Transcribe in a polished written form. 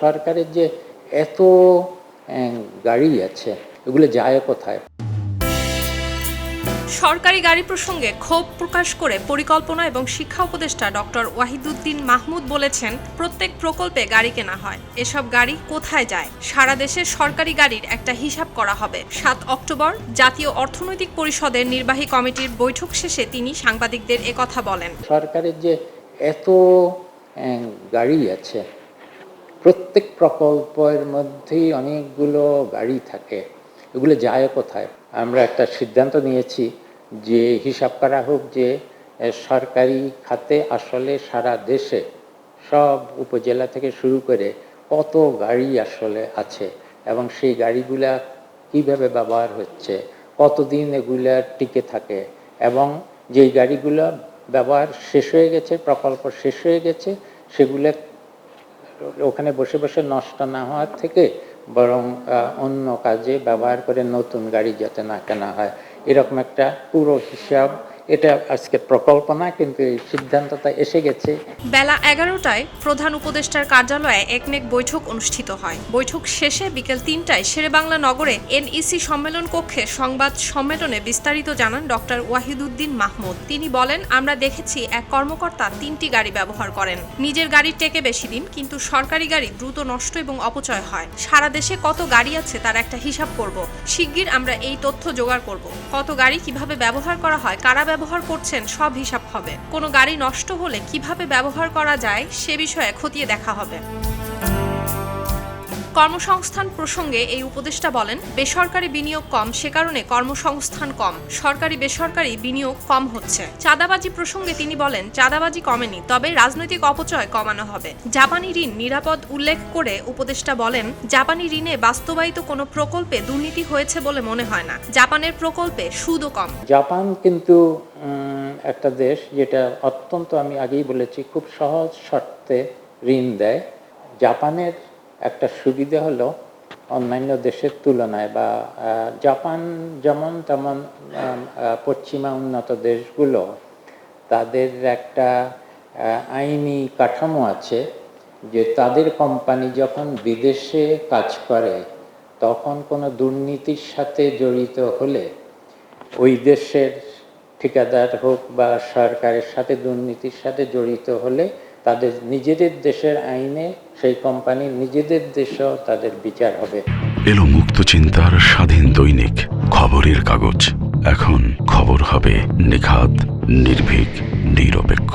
সরকারের যে এত গাড়ি আছে, এগুলো যায় কোথায়? সরকারি গাড়ি প্রসঙ্গে ক্ষোভ প্রকাশ করে পরিকল্পনা এবং শিক্ষা উপদেষ্টা ডক্টর ওয়াহিদুদ্দিন মাহমুদ বলেছেন, প্রত্যেক প্রকল্পে গাড়ি কেনা হয়, এসব গাড়ি কোথায় যায়? সারা দেশে সরকারি গাড়ির একটা হিসাব করা হবে। ৭ অক্টোবর জাতীয় অর্থনৈতিক পরিষদের নির্বাহী কমিটির বৈঠক শেষে তিনি সাংবাদিকদের একথা বলেন। সরকারের যে এত গাড়ি আছে, প্রত্যেক প্রকল্পের মধ্যেই অনেকগুলো গাড়ি থাকে, এগুলো যায় কোথায়? আমরা একটা সিদ্ধান্ত নিয়েছি যে হিসাব করা হোক যে সরকারি খাতে আসলে সারা দেশে সব উপজেলা থেকে শুরু করে কত গাড়ি আসলে আছে এবং সেই গাড়িগুলা কিভাবে ব্যবহার হচ্ছে, কতদিন এগুলা টিকে থাকে, এবং যেই গাড়িগুলো ব্যবহার শেষ হয়ে গেছে, প্রকল্প শেষ হয়ে গেছে, সেগুলো ওখানে বসে বসে নষ্ট না হওয়ার থেকে বরং অন্য কাজে ব্যবহার করে নতুন গাড়ি যাতে না কেনা হয়, এরকম একটা পুরো হিসাব। এটা আজকে প্রকল্প না, কিন্তু এই সিদ্ধান্তটা এসে গেছে। বেলা 11টায় প্রধান উপদেষ্টার কার্যালয়ে একনেক বৈঠক অনুষ্ঠিত হয়। বৈঠক শেষে বিকেল 3টায় শেরেবাংলা নগরে এনইসি সম্মেলন কক্ষে সংবাদ সম্মেলনে বিস্তারিত জানান ডক্টর ওয়াহিদুদ্দিন মাহমুদ। তিনি বলেন, আমরা দেখেছি এক কর্মকর্তা 3টি গাড়ি ব্যবহার করেন। নিজের গাড়ির টেকে বেশি দিন, কিন্তু সরকারি গাড়ি দ্রুত নষ্ট এবং অপচয় হয়। সারা দেশে কত গাড়ি আছে তার একটা হিসাব করব। শিগগির আমরা এই তথ্য জোগাড় করব। কত গাড়ি কিভাবে ব্যবহার করা হয়, কারা ব্যবহার করছেন, সব হিসাব হবে। কোনো গাড়ি নষ্ট হলে কিভাবে ব্যবহার করা যায় সে বিষয়ে খতিয়ে দেখা হবে। কর্মসংস্থান প্রসঙ্গে এই উপদেষ্টা বলেন, বেসরকারি বিনিয়োগ কম, সে কারণে কর্মসংস্থান কম। সরকারি বেসরকারি বিনিয়োগ কম হচ্ছে। চাঁদাবাজি প্রসঙ্গে তিনি বলেন, চাঁদাবাজি কমেনি, তবে রাজনৈতিক অপচয় কমানো হবে। জাপানি ঋণ নিরাপদ উল্লেখ করে উপদেষ্টা বলেন, জাপানি ঋণে বাস্তবায়িত কোনো প্রকল্পে দুর্নীতি হয়েছে বলে মনে হয় না। জাপানের প্রকল্পে সুদও কম। জাপান কিন্তু একটা দেশ যেটা অত্যন্ত, আমি আগেই বলেছি, খুব সহজ শর্তে ঋণ দেয়। জাপানের একটা সুবিধা হলো অন্যান্য দেশের তুলনায়, বা জাপান যেমন তেমন পশ্চিমা উন্নত দেশগুলো, তাদের একটা আইনি কাঠামো আছে যে তাদের কোম্পানি যখন বিদেশে কাজ করে তখন কোনো দুর্নীতির সাথে জড়িত হলে ওই দেশের ঠিকাদার হোক বা সরকারের সাথে দুর্নীতির সাথে জড়িত হলে তাদের নিজেদের দেশের আইনে সেই কোম্পানির নিজেদের দেশেও তাদের বিচার হবে। এলো মুক্ত চিন্তার স্বাধীন দৈনিক খবরের কাগজ। এখন খবর হবে নিখাত, নির্ভীক, নিরপেক্ষ।